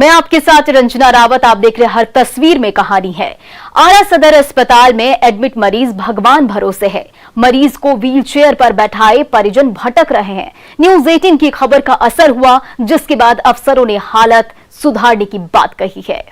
मैं आपके साथ रंजना रावत। आप देख रहे हर तस्वीर में कहानी है। आरा सदर अस्पताल में एडमिट मरीज भगवान भरोसे है। मरीज को व्हील चेयर पर बैठाए परिजन भटक रहे हैं। न्यूज़ 18 की खबर का असर हुआ, जिसके बाद अफसरों ने हालत सुधारने की बात कही है।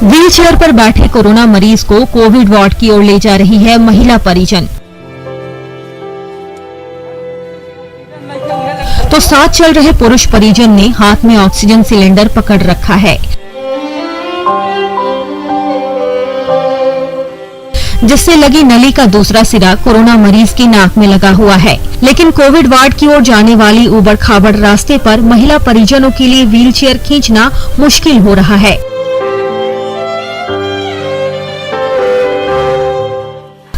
व्हील चेयर पर बैठे कोरोना मरीज को कोविड वार्ड की ओर ले जा रही है महिला परिजन। तो साथ चल रहे पुरुष परिजन ने हाथ में ऑक्सीजन सिलेंडर पकड़ रखा है, जिससे लगी नली का दूसरा सिरा कोरोना मरीज की नाक में लगा हुआ है। लेकिन कोविड वार्ड की ओर जाने वाली उबड़ खाबड़ रास्ते पर महिला परिजनों के लिए व्हील चेयर खींचना मुश्किल हो रहा है।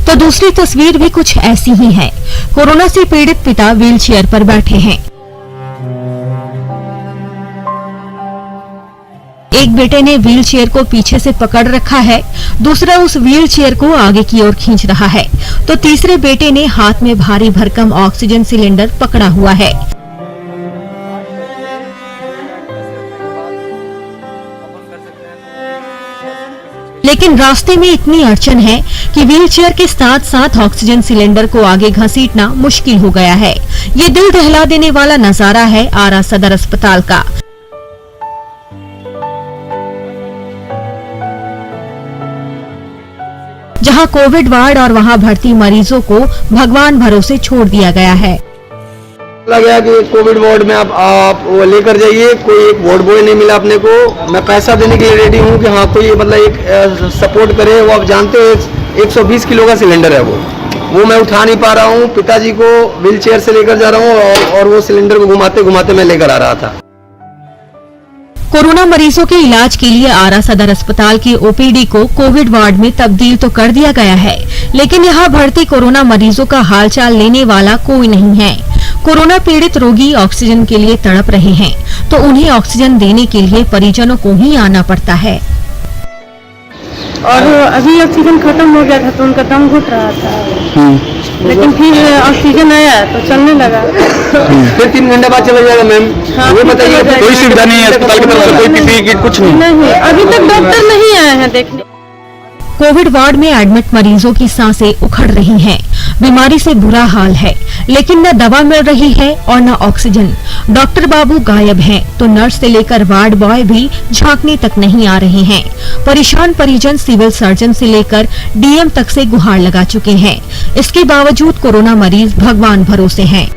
तो दूसरी तस्वीर भी कुछ ऐसी ही है। कोरोना से पीड़ित पिता व्हील चेयर पर बैठे हैं। एक बेटे ने व्हील चेयर को पीछे से पकड़ रखा है, दूसरा उस व्हील चेयर को आगे की ओर खींच रहा है, तो तीसरे बेटे ने हाथ में भारी भरकम ऑक्सीजन सिलेंडर पकड़ा हुआ है। लेकिन रास्ते में इतनी अड़चन है कि व्हील चेयर के साथ साथ ऑक्सीजन सिलेंडर को आगे घसीटना मुश्किल हो गया है। ये दिल दहला देने वाला नजारा है आरा सदर अस्पताल का। जहां कोविड वार्ड और वहां भर्ती मरीजों को भगवान भरोसे छोड़ दिया गया है। गया कि कोविड वार्ड में आप वो लेकर जाइए, कोई एक वार्ड बॉय नहीं मिला अपने को। मैं पैसा देने के लिए रेडी हूँ कि हाँ कोई मतलब एक सपोर्ट करे। वो आप जानते हो 120 किलो का सिलेंडर है, वो मैं उठा नहीं पा रहा हूँ। पिताजी को व्हील चेयर से लेकर जा रहा हूँ और वो सिलेंडर को घुमाते घुमाते मैं लेकर आ रहा था। कोरोना मरीजों के इलाज के लिए आरा सदर अस्पताल की ओपीडी को कोविड वार्ड में तब्दील तो कर दिया गया है, लेकिन यहाँ भर्ती कोरोना मरीजों का हालचाल लेने वाला कोई नहीं है। कोरोना पीड़ित रोगी ऑक्सीजन के लिए तड़प रहे हैं, तो उन्हें ऑक्सीजन देने के लिए परिजनों को ही आना पड़ता है। और अभी ऑक्सीजन खत्म हो गया था तो उनका दम घुट रहा था, लेकिन फिर ऑक्सीजन आया तो चलने लगा। फिर 3 घंटे बाद चला जाएगा मैम। हाँ, ये बताइए कोई सुविधा नहीं है अस्पताल की तरफ से, कोई पीपीई किट कुछ नहीं? अभी तक डॉक्टर नहीं आए हैं देखने। कोविड वार्ड में एडमिट मरीजों की सांसें उखड़ रही हैं। बीमारी से बुरा हाल है, लेकिन न दवा मिल रही है और न ऑक्सीजन। डॉक्टर बाबू गायब हैं, तो नर्स से लेकर वार्ड बॉय भी झांकने तक नहीं आ रहे हैं। परेशान परिजन सिविल सर्जन से लेकर डीएम तक से गुहार लगा चुके हैं। इसके बावजूद कोरोना मरीज भगवान भरोसे हैं।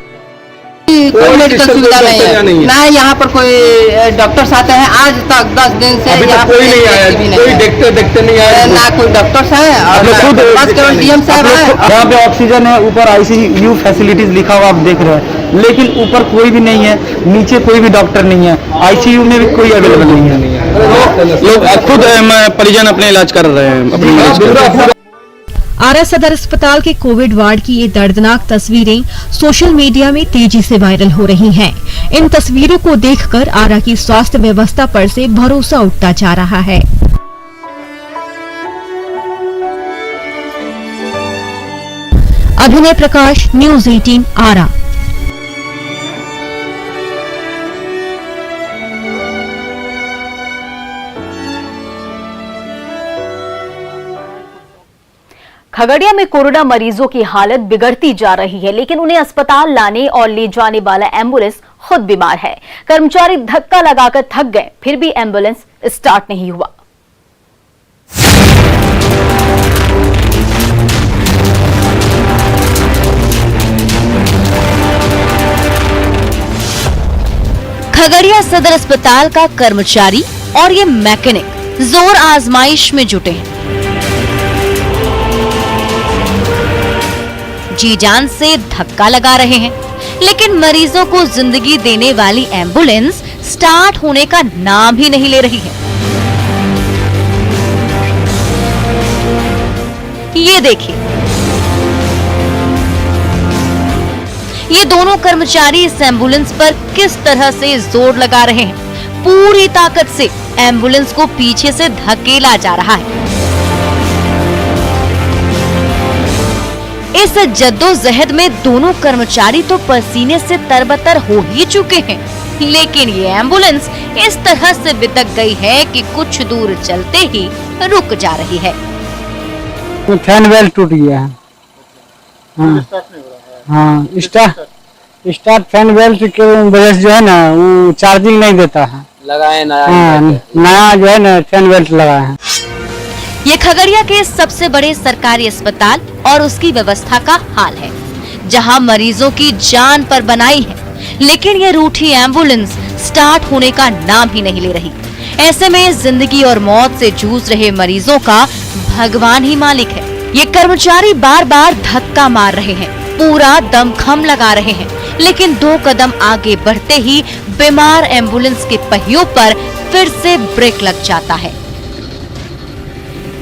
कोई मेडिकल सुविधा नहीं है, ना यहाँ पर कोई डॉक्टर्स आते हैं। आज तक 10 दिन से यहाँ कोई नहीं आया, कोई देखते नहीं आया, ना कोई डॉक्टर्स है और बस केवल डीएम साहब है। यहाँ पे ऑक्सीजन है, ऊपर आईसीयू फैसिलिटीज लिखा हुआ आप देख रहे हैं, लेकिन ऊपर कोई भी नहीं है, नीचे कोई भी डॉक्टर नहीं है, आईसीयू में भी कोई अवेलेबल नहीं है। लोग खुद परिजन अपने इलाज कर रहे हैं। आरा सदर अस्पताल के कोविड वार्ड की ये दर्दनाक तस्वीरें सोशल मीडिया में तेजी से वायरल हो रही हैं। इन तस्वीरों को देखकर आरा की स्वास्थ्य व्यवस्था पर से भरोसा उठता जा रहा है। अभिनय प्रकाश, न्यूज़ 18 आरा। खगड़िया में कोरोना मरीजों की हालत बिगड़ती जा रही है, लेकिन उन्हें अस्पताल लाने और ले जाने वाला एम्बुलेंस खुद बीमार है। कर्मचारी धक्का लगाकर थक गए, फिर भी एम्बुलेंस स्टार्ट नहीं हुआ। खगड़िया सदर अस्पताल का कर्मचारी और ये मैकेनिक जोर आजमाइश में जुटे हैं। जी जान से धक्का लगा रहे हैं, लेकिन मरीजों को जिंदगी देने वाली एम्बुलेंस स्टार्ट होने का नाम ही नहीं ले रही है। ये देखिए, ये दोनों कर्मचारी इस एम्बुलेंस पर किस तरह से जोर लगा रहे हैं। पूरी ताकत से एम्बुलेंस को पीछे से धकेला जा रहा है। इस जद्दोजहद में दोनों कर्मचारी तो पसीने से तरबतर हो ही चुके हैं, लेकिन ये एम्बुलेंस इस तरह से बितक गई है कि कुछ दूर चलते ही रुक जा रही है। तो फैन बेल्ट टूट गया है। हाँ, स्टार्ट फैन बेल्ट के वजह से जो है ना वो चार्जिंग नहीं देता है। लगाए नया जो है ना फैन बेल्ट लगाए हैं। ये खगड़िया के सबसे बड़े सरकारी अस्पताल और उसकी व्यवस्था का हाल है, जहां मरीजों की जान पर बनाई है, लेकिन ये रूठी एम्बुलेंस स्टार्ट होने का नाम ही नहीं ले रही। ऐसे में जिंदगी और मौत से जूझ रहे मरीजों का भगवान ही मालिक है। ये कर्मचारी बार बार धक्का मार रहे हैं, पूरा दमखम लगा रहे हैं, लेकिन 2 कदम आगे बढ़ते ही बीमार एम्बुलेंस के पहियों पर फिर से ब्रेक लग जाता है।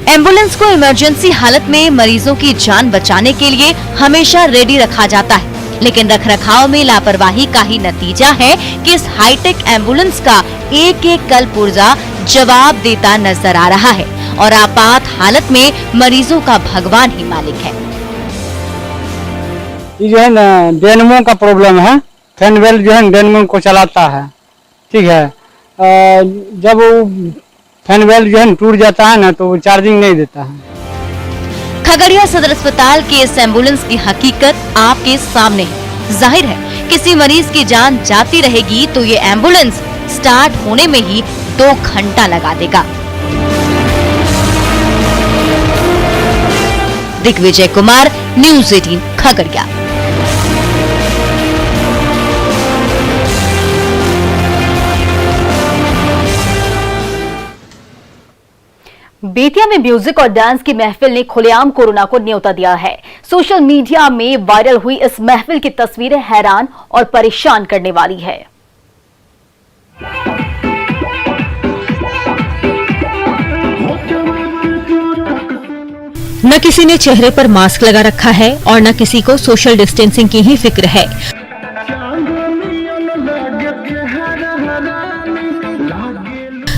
एम्बुलेंस को इमरजेंसी हालत में मरीजों की जान बचाने के लिए हमेशा रेडी रखा जाता है, लेकिन रखरखाव में लापरवाही का ही नतीजा है कि इस हाईटेक एम्बुलेंस का एक एक कल पुर्जा जवाब देता नजर आ रहा है और आपात हालत में मरीजों का भगवान ही मालिक है। ये जो है ना डेनमो का प्रॉब्लम है। फैन बेल्ट जो है डेनमो को चलाता है, ठीक है। जब वो फैन बेल्ट जो है टूट जाता है ना तो वो चार्जिंग नहीं देता है। खगड़िया सदर अस्पताल की इस एम्बुलेंस की हकीकत आपके सामने है। जाहिर है किसी मरीज की जान जाती रहेगी तो ये एम्बुलेंस स्टार्ट होने में ही 2 घंटा लगा देगा। दिग्विजय कुमार, न्यूज़ 18 खगड़िया। बेतिया में म्यूजिक और डांस की महफिल ने खुलेआम कोरोना को न्योता दिया है। सोशल मीडिया में वायरल हुई इस महफिल की तस्वीरें हैरान और परेशान करने वाली है। न किसी ने चेहरे पर मास्क लगा रखा है और न किसी को सोशल डिस्टेंसिंग की ही फिक्र है।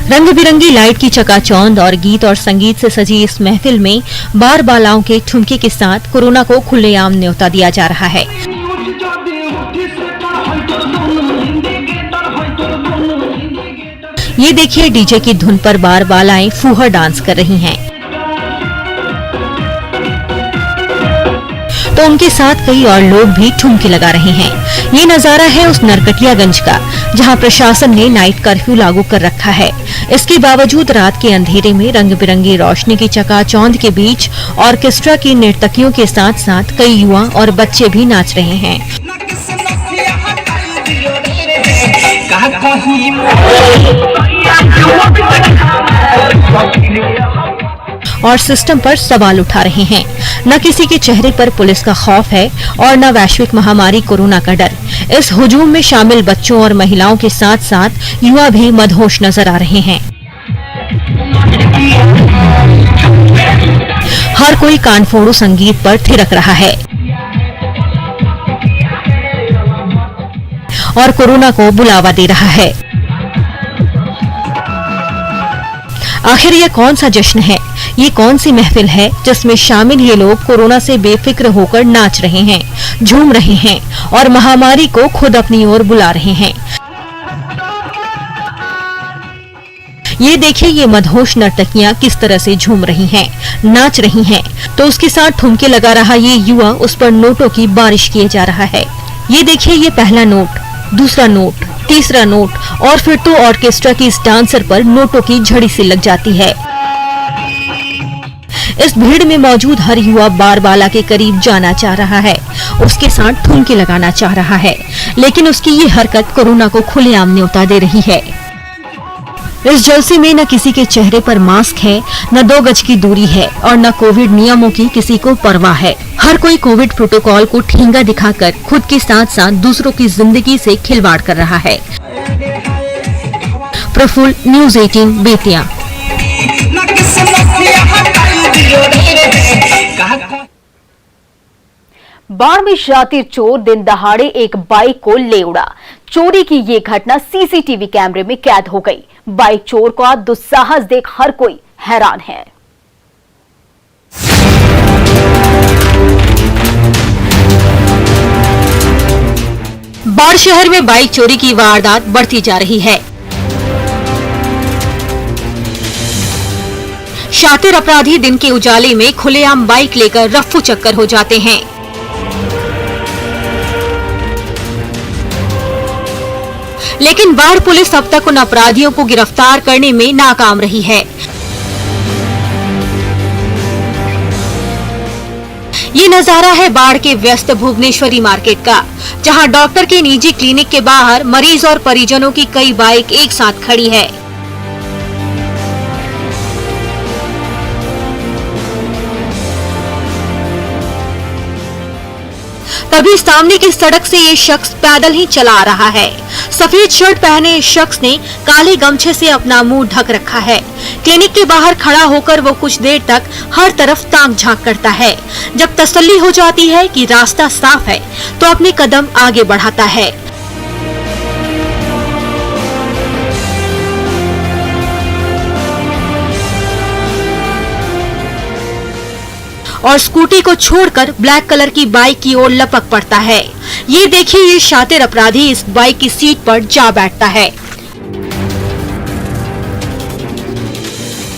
रंग बिरंगी लाइट की चकाचौंध और गीत और संगीत से सजी इस महफिल में बार बालाओं के ठुमके के साथ कोरोना को खुलेआम न्योता दिया जा रहा है। ये देखिए डीजे की धुन पर बार बालाएं फूहड़ डांस कर रही हैं। तो उनके साथ कई और लोग भी ठुमके लगा रहे हैं। ये नजारा है उस नरकटियागंज का, जहां प्रशासन ने नाइट कर्फ्यू लागू कर रखा है। इसके बावजूद रात के अंधेरे में रंग बिरंगी रोशनी की चकाचौंध के बीच ऑर्केस्ट्रा की नर्तकियों के साथ साथ कई युवा और बच्चे भी नाच रहे हैं। और सिस्टम पर सवाल उठा रहे हैं। न किसी के चेहरे पर पुलिस का खौफ है और न वैश्विक महामारी कोरोना का डर। इस हुजूम में शामिल बच्चों और महिलाओं के साथ साथ युवा भी मदहोश नजर आ रहे हैं। हर कोई कानफोड़ू संगीत पर थिरक रहा है और कोरोना को बुलावा दे रहा है। आखिर ये कौन सा जश्न है, ये कौन सी महफिल है जिसमें शामिल ये लोग कोरोना से बेफिक्र होकर नाच रहे हैं, झूम रहे हैं और महामारी को खुद अपनी ओर बुला रहे हैं। ये देखिए ये मदहोश नर्तकियां किस तरह से झूम रही हैं, नाच रही हैं, तो उसके साथ ठुमके लगा रहा ये युवा उस पर नोटों की बारिश किए जा रहा है। ये देखिए ये पहला नोट, दूसरा नोट, तीसरा नोट और फिर तो ऑर्केस्ट्रा की इस डांसर पर नोटों की झड़ी सी लग जाती है। इस भीड़ में मौजूद हर युवा बार बाला के करीब जाना चाह रहा है, उसके साथ ठुमके लगाना चाह रहा है, लेकिन उसकी ये हरकत कोरोना को खुलेआम न्योता दे रही है। इस जलसे में न किसी के चेहरे पर मास्क है, न 2 गज की दूरी है और न कोविड नियमों की किसी को परवाह है। हर कोई कोविड प्रोटोकॉल को ठेंगा दिखाकर खुद के साथ साथ दूसरों की जिंदगी से खिलवाड़ कर रहा है। प्रफुल्ल, न्यूज़ 18 बेतिया। बाढ़ में शातिर चोर दिन दहाड़े एक बाइक को ले उड़ा। चोरी की ये घटना सीसीटीवी कैमरे में कैद हो गई। बाइक चोर का दुस्साहस देख हर कोई हैरान है। शहर में बाइक चोरी की वारदात बढ़ती जा रही है। शातिर अपराधी दिन के उजाले में खुलेआम बाइक लेकर रफ्फू चक्कर हो जाते हैं। लेकिन बाढ़ पुलिस अब तक उन अपराधियों को गिरफ्तार करने में नाकाम रही है। ये नजारा है बाढ़ के व्यस्त भुवनेश्वरी मार्केट का, जहां डॉक्टर के निजी क्लिनिक के बाहर मरीज और परिजनों की कई बाइक एक साथ खड़ी है। तभी सामने की सड़क से ये शख्स पैदल ही चला आ रहा है। सफेद शर्ट पहने इस शख्स ने काले गमछे से अपना मुंह ढक रखा है। क्लिनिक के बाहर खड़ा होकर वो कुछ देर तक हर तरफ ताक झांक करता है। जब तसल्ली हो जाती है कि रास्ता साफ है, तो अपने कदम आगे बढ़ाता है। और स्कूटी को छोड़कर ब्लैक कलर की बाइक की ओर लपक पड़ता है। ये देखिए, ये शातिर अपराधी इस बाइक की सीट पर जा बैठता है।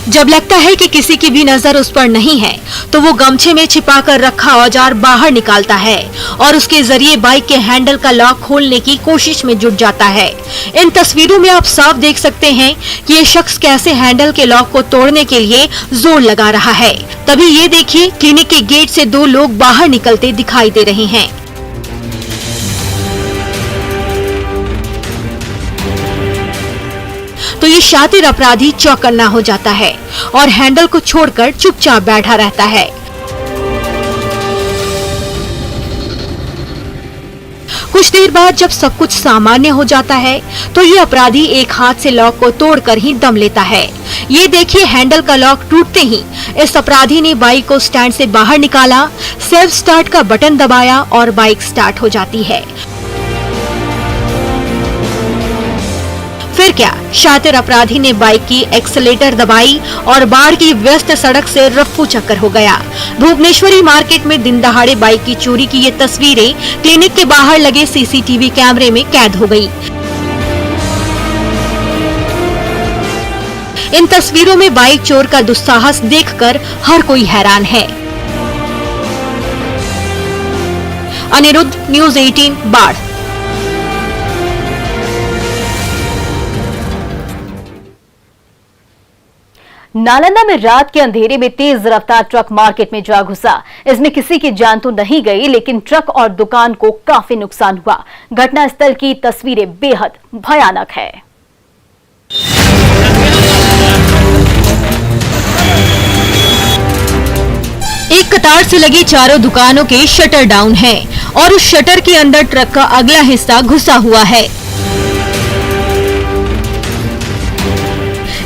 जब लगता है कि किसी की भी नजर उस पर नहीं है, तो वो गमछे में छिपाकर रखा औजार बाहर निकालता है और उसके जरिए बाइक के हैंडल का लॉक खोलने की कोशिश में जुट जाता है। इन तस्वीरों में आप साफ देख सकते हैं कि ये शख्स कैसे हैंडल के लॉक को तोड़ने के लिए जोर लगा रहा है। तभी ये देखिए, क्लिनिक के गेट से दो लोग बाहर निकलते दिखाई दे रहे हैं। तो ये शातिर अपराधी चौकन्ना हो जाता है और हैंडल को छोड़कर चुपचाप बैठा रहता है। कुछ देर बाद जब सब कुछ सामान्य हो जाता है, तो ये अपराधी एक हाथ से लॉक को तोड़कर ही दम लेता है। ये देखिए, हैंडल का लॉक टूटते ही इस अपराधी ने बाइक को स्टैंड से बाहर निकाला, सेल्फ स्टार्ट का बटन दबाया और बाइक स्टार्ट हो जाती है। फिर क्या, शातिर अपराधी ने बाइक की एक्सीलेटर दबाई और बाढ़ की व्यस्त सड़क से रफ्फू चक्कर हो गया। भुवनेश्वरी मार्केट में दिन दहाड़े बाइक की चोरी की ये तस्वीरें क्लिनिक के बाहर लगे सीसीटीवी कैमरे में कैद हो गई। इन तस्वीरों में बाइक चोर का दुस्साहस देखकर हर कोई हैरान है। अनिरुद्ध, न्यूज़ 18, बाढ़। नालंदा में रात के अंधेरे में तेज रफ्तार ट्रक मार्केट में जा घुसा। इसमें किसी की जान तो नहीं गई, लेकिन ट्रक और दुकान को काफी नुकसान हुआ। घटनास्थल की तस्वीरें बेहद भयानक है। एक कतार से लगी चारों दुकानों के शटर डाउन हैं और उस शटर के अंदर ट्रक का अगला हिस्सा घुसा हुआ है।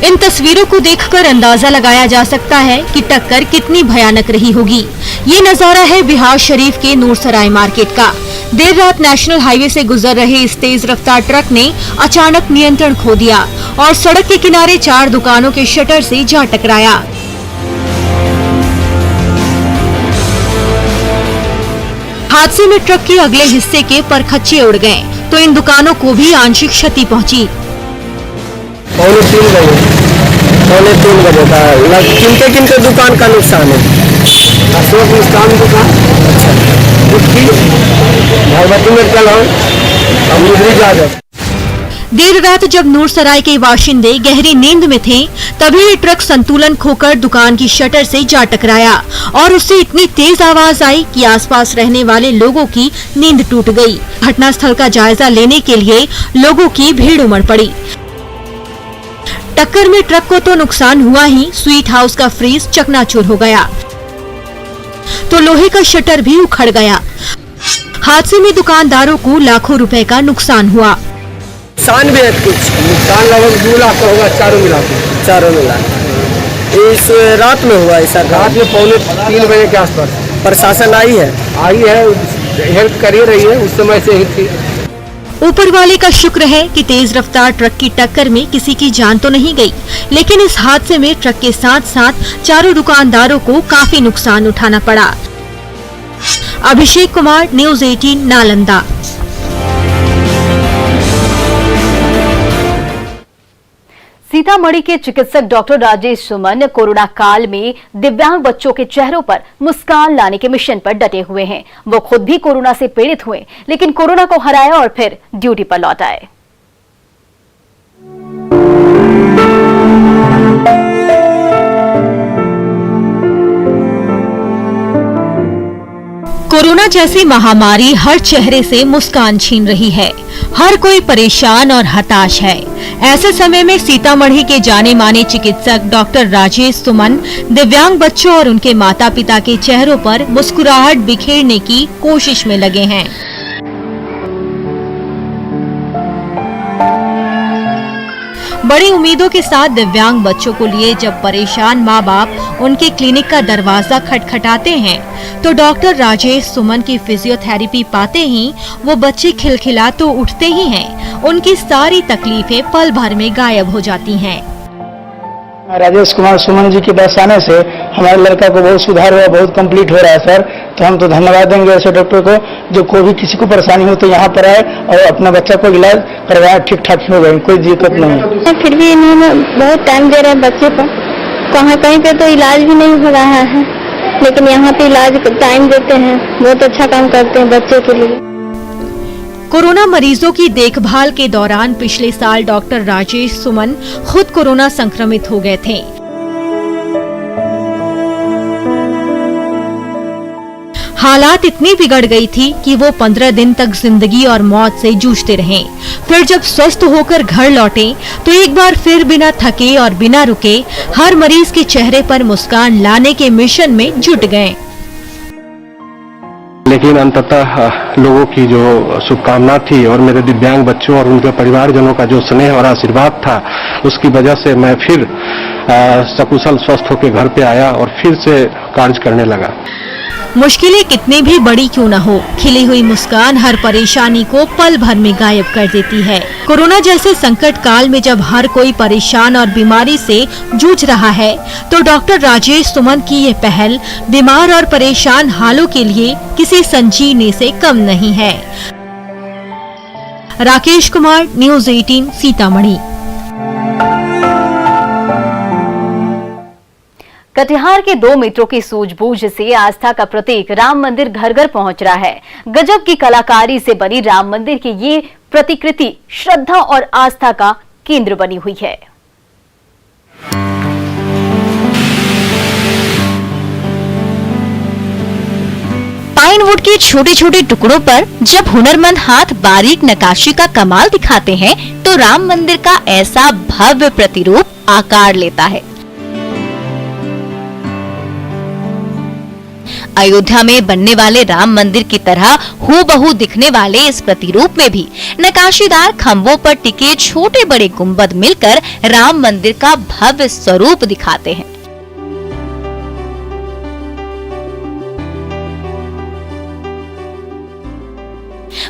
इन तस्वीरों को देखकर अंदाजा लगाया जा सकता है कि टक्कर कितनी भयानक रही होगी। ये नजारा है बिहार शरीफ के नूरसराय मार्केट का। देर रात नेशनल हाईवे से गुजर रहे इस तेज रफ्तार ट्रक ने अचानक नियंत्रण खो दिया और सड़क के किनारे 4 दुकानों के शटर से जा टकराया। हादसे में ट्रक के अगले हिस्से के परखच्चे उड़ गए, तो इन दुकानों को भी आंशिक क्षति पहुंची। पौने 3 बजे का किनके दुकान का नुकसान है? अशोक मिष्ठान दुकान, भगवती में चला देर रात जब नूरसराय के बाशिंदे गहरी नींद में थे, तभी ये ट्रक संतुलन खोकर दुकान की शटर से जा टकराया और उससे इतनी तेज आवाज आई कि आसपास रहने वाले लोगों की नींद टूट गई। घटनास्थल का जायजा लेने के लिए लोगों की भीड़ उमड़ पड़ी। टक्कर में ट्रक को तो नुकसान हुआ ही, स्वीट हाउस का फ्रीज चकनाचूर हो गया, तो लोहे का शटर भी उखड़ गया। हादसे में दुकानदारों को लाखों रुपए का नुकसान हुआ। नुकसान भी है, कुछ नुकसान लगभग 2 लाख का होगा, चारों मिला। इस रात में हुआ, ऐसा रात में पौने 3 बजे के आसपास। प्रशासन आई है, हेल्प कर ही रही है, उस समय से ही थी। ऊपर वाले का शुक्र है कि तेज रफ्तार ट्रक की टक्कर में किसी की जान तो नहीं गई, लेकिन इस हादसे में ट्रक के साथ साथ चारों दुकानदारों को काफी नुकसान उठाना पड़ा। अभिषेक कुमार, न्यूज़ 18, नालंदा। सीतामढ़ी के चिकित्सक डॉक्टर राजेश सुमन कोरोना काल में दिव्यांग बच्चों के चेहरों पर मुस्कान लाने के मिशन पर डटे हुए हैं। वो खुद भी कोरोना से पीड़ित हुए, लेकिन कोरोना को हराया और फिर ड्यूटी पर लौट आए। कोरोना जैसी महामारी हर चेहरे से मुस्कान छीन रही है। हर कोई परेशान और हताश है। ऐसे समय में सीतामढ़ी के जाने माने चिकित्सक डॉक्टर राजेश सुमन दिव्यांग बच्चों और उनके माता पिता के चेहरों पर मुस्कुराहट बिखेरने की कोशिश में लगे हैं। बड़ी उम्मीदों के साथ दिव्यांग बच्चों को लिए जब परेशान माँ बाप उनके क्लिनिक का दरवाजा खटखटाते हैं, तो डॉक्टर राजेश सुमन की फिजियोथेरेपी पाते ही वो बच्चे खिलखिला तो उठते ही हैं। उनकी सारी तकलीफें पल भर में गायब हो जाती हैं। राजेश कुमार सुमन जी के पास आने से हमारे लड़का को बहुत सुधार हुआ, बहुत कंप्लीट हो रहा है सर। तो हम तो धन्यवाद देंगे ऐसे डॉक्टर को, जो कोई भी किसी को परेशानी हो तो यहाँ पर आए और अपना बच्चा को इलाज करवाए, ठीक ठाक हो गए, कोई दिक्कत नहीं है। फिर भी इन्होंने बहुत टाइम दे रहे हैं बच्चे पर, कहीं पे तो इलाज भी नहीं हो रहा है, लेकिन यहाँ पे इलाज टाइम देते हैं, बहुत अच्छा काम करते हैं बच्चे के लिए। कोरोना मरीजों की देखभाल के दौरान पिछले साल डॉक्टर राजेश सुमन खुद कोरोना संक्रमित हो गए थे। हालात इतनी बिगड़ गई थी कि वो 15 दिन तक जिंदगी और मौत से जूझते रहे। फिर जब स्वस्थ होकर घर लौटे तो एक बार फिर बिना थके और बिना रुके हर मरीज के चेहरे पर मुस्कान लाने के मिशन में जुट गए। लेकिन अंततः लोगों की जो शुभकामना थी और मेरे दिव्यांग बच्चों और उनके परिवारजनों का जो स्नेह और आशीर्वाद था, उसकी वजह से मैं फिर सकुशल स्वस्थ होकर घर पे आया और फिर से कार्य करने लगा। मुश्किलें कितनी भी बड़ी क्यों न हो, खिली हुई मुस्कान हर परेशानी को पल भर में गायब कर देती है। कोरोना जैसे संकट काल में जब हर कोई परेशान और बीमारी से जूझ रहा है, तो डॉक्टर राजेश सुमन की ये पहल बीमार और परेशान हालों के लिए किसी संजीवनी से कम नहीं है। राकेश कुमार, न्यूज़ 18 सीतामढ़ी। कटिहार के दो मित्रों की सूझबूझ से आस्था का प्रतीक राम मंदिर घर घर पहुंच रहा है। गजब की कलाकारी से बनी राम मंदिर की ये प्रतिकृति श्रद्धा और आस्था का केंद्र बनी हुई है। पाइनवुड के छोटे छोटे टुकड़ों पर जब हुनरमंद हाथ बारीक नक्काशी का कमाल दिखाते हैं, तो राम मंदिर का ऐसा भव्य प्रतिरूप आकार लेता है। अयोध्या में बनने वाले राम मंदिर की तरह हूबहू दिखने वाले इस प्रतिरूप में भी नक्काशीदार खंभों पर टिके छोटे बड़े गुंबद मिलकर राम मंदिर का भव्य स्वरूप दिखाते हैं।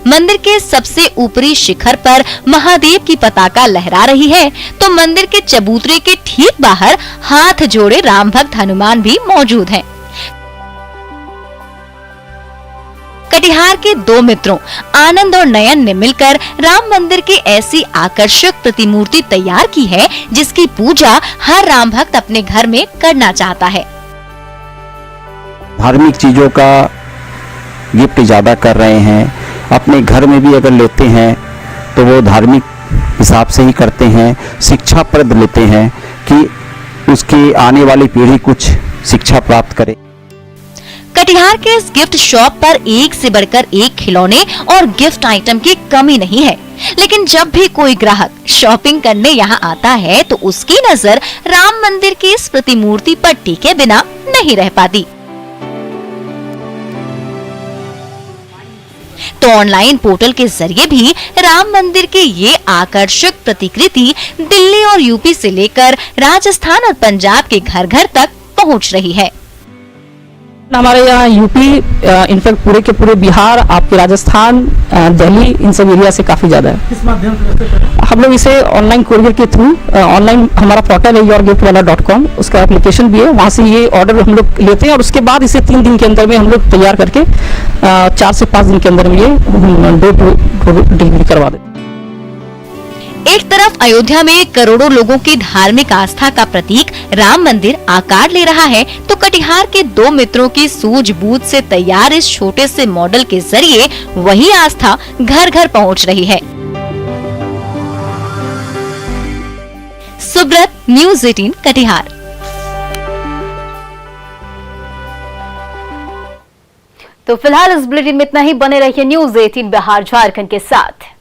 मंदिर के सबसे ऊपरी शिखर पर महादेव की पताका लहरा रही है, तो मंदिर के चबूतरे के ठीक बाहर हाथ जोड़े राम भक्त हनुमान भी मौजूद हैं। कटिहार के दो मित्रों आनंद और नयन ने मिलकर राम मंदिर की ऐसी आकर्षक प्रतिमूर्ति तैयार की है, जिसकी पूजा हर राम भक्त अपने घर में करना चाहता है। धार्मिक चीजों का गिफ्ट ज्यादा कर रहे हैं, अपने घर में भी अगर लेते हैं तो वो धार्मिक हिसाब से ही करते हैं, शिक्षाप्रद लेते हैं कि उसकी आने वाली पीढ़ी कुछ शिक्षा प्राप्त करे। कटिहार के इस गिफ्ट शॉप पर एक से बढ़कर एक खिलौने और गिफ्ट आइटम की कमी नहीं है, लेकिन जब भी कोई ग्राहक शॉपिंग करने यहाँ आता है तो उसकी नजर राम मंदिर की इस प्रतिमूर्ति पर टिके बिना नहीं रह पाती। तो ऑनलाइन पोर्टल के जरिए भी राम मंदिर की ये आकर्षक प्रतिकृति दिल्ली और यूपी से लेकर राजस्थान और पंजाब के घर घर तक पहुंच रही है। हमारे यहाँ यूपी, इनफैक्ट पूरे के पूरे बिहार, आपके राजस्थान, दिल्ली, इन सब एरिया से काफी ज्यादा है। किस माध्यम से हम लोग इसे ऑनलाइन कोरियर के थ्रू, ऑनलाइन हमारा पोर्टल है yourgiftwala.com, उसका एप्लीकेशन भी है, वहाँ से ये ऑर्डर हम लोग लेते हैं और उसके बाद इसे 3 दिन के अंदर में हम लोग तैयार करके 4 से 5 दिन के अंदर में ये डोर टू डोर डिलीवरी करवा देते हैं। एक तरफ अयोध्या में करोड़ों लोगों की धार्मिक आस्था का प्रतीक राम मंदिर आकार ले रहा है, तो कटिहार के दो मित्रों की सूझबूझ से तैयार इस छोटे से मॉडल के जरिए वही आस्था घर घर पहुंच रही है। सुब्रत, न्यूज़ 18 कटिहार। तो फिलहाल इस बुलेटिन में इतना ही। बने रहिए न्यूज़ 18 बिहार झारखंड के साथ।